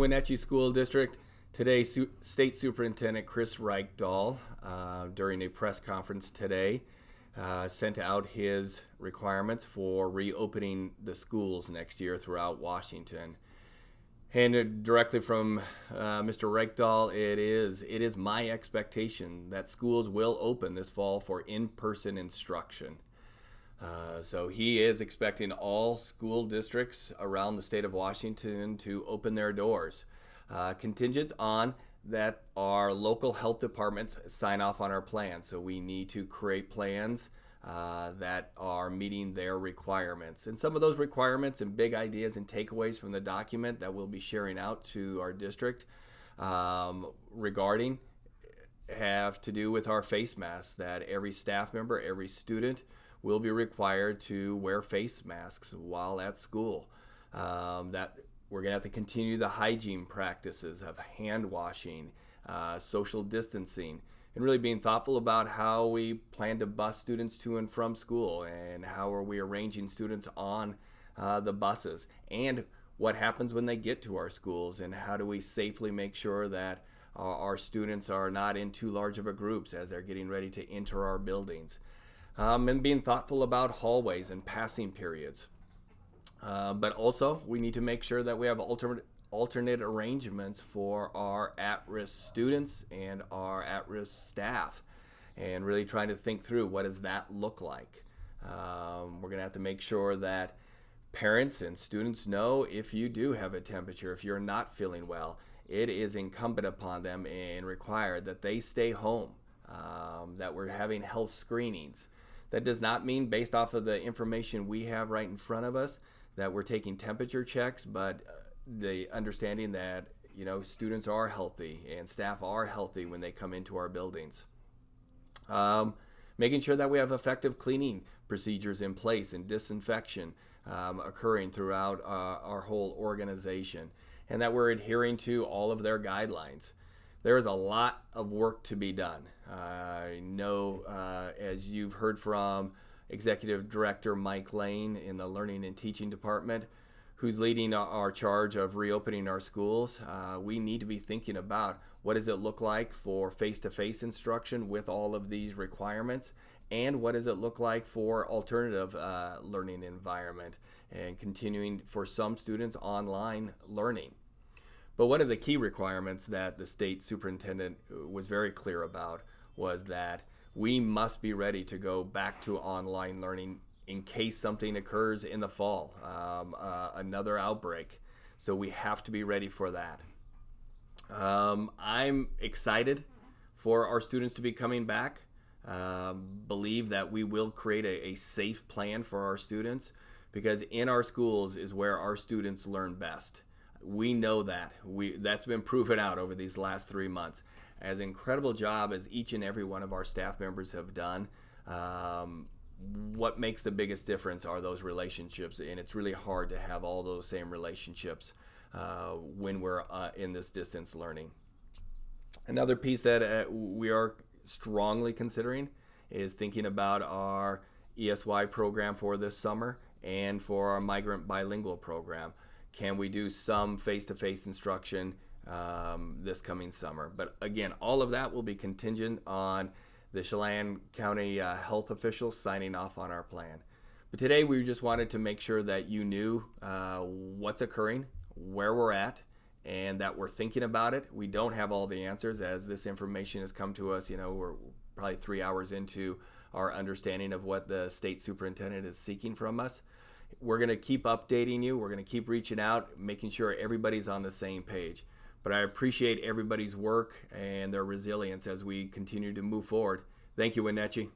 Wenatchee School District. Today, State Superintendent Chris Reichdahl, during a press conference today, sent out his requirements for reopening the schools next year throughout Washington. And directly from Mr. Reichdahl, it is my expectation that schools will open this fall for in-person instruction. So he is expecting all school districts around the state of Washington to open their doors, contingent on that our local health departments sign off on our plans. So we need to create plans that are meeting their requirements. And some of those requirements and big ideas and takeaways from the document that we'll be sharing out to our district regarding have to do with our face masks, that every staff member, every student will be required to wear face masks while at school. That we're going to have to continue the hygiene practices of hand washing, social distancing, and really being thoughtful about how we plan to bus students to and from school, and how are we arranging students on the buses, and what happens when they get to our schools, and how do we safely make sure that our students are not in too large of a groups as they're getting ready to enter our buildings. And being thoughtful about hallways and passing periods. But also, we need to make sure that we have alternate arrangements for our at-risk students and our at-risk staff, and really trying to think through what does that look like. We're going to have to make sure that parents and students know if you do have a temperature, if you're not feeling well, it is incumbent upon them and required that they stay home, that we're having health screenings. That does not mean, based off of the information we have right in front of us, that we're taking temperature checks, but the understanding that students are healthy and staff are healthy when they come into our buildings. Making sure that we have effective cleaning procedures in place and disinfection occurring throughout our whole organization, and that we're adhering to all of their guidelines. There is a lot of work to be done. I know, as you've heard from Executive Director Mike Lane in the Learning and Teaching Department, who's leading our charge of reopening our schools, we need to be thinking about what does it look like for face-to-face instruction with all of these requirements, and what does it look like for alternative learning environment, and continuing for some students online learning. But one of the key requirements that the state superintendent was very clear about was that we must be ready to go back to online learning in case something occurs in the fall, another outbreak. So we have to be ready for that. I'm excited for our students to be coming back. Believe that we will create a safe plan for our students, because in our schools is where our students learn best. We know that. That's been proven out over these last 3 months. As incredible job as each and every one of our staff members have done, what makes the biggest difference are those relationships, and it's really hard to have all those same relationships when we're in this distance learning. Another piece that we are strongly considering is thinking about our ESY program for this summer and for our migrant bilingual program. Can we do some face-to-face instruction this coming summer? But again, all of that will be contingent on the Chelan County health officials signing off on our plan. But today we just wanted to make sure that you knew what's occurring, where we're at, and that we're thinking about it. We don't have all the answers as this information has come to us. We're probably 3 hours into our understanding of what the state superintendent is seeking from us. We're going to keep updating you. We're going to keep reaching out, making sure everybody's on the same page. But I appreciate everybody's work and their resilience as we continue to move forward. Thank you, Wenatchee.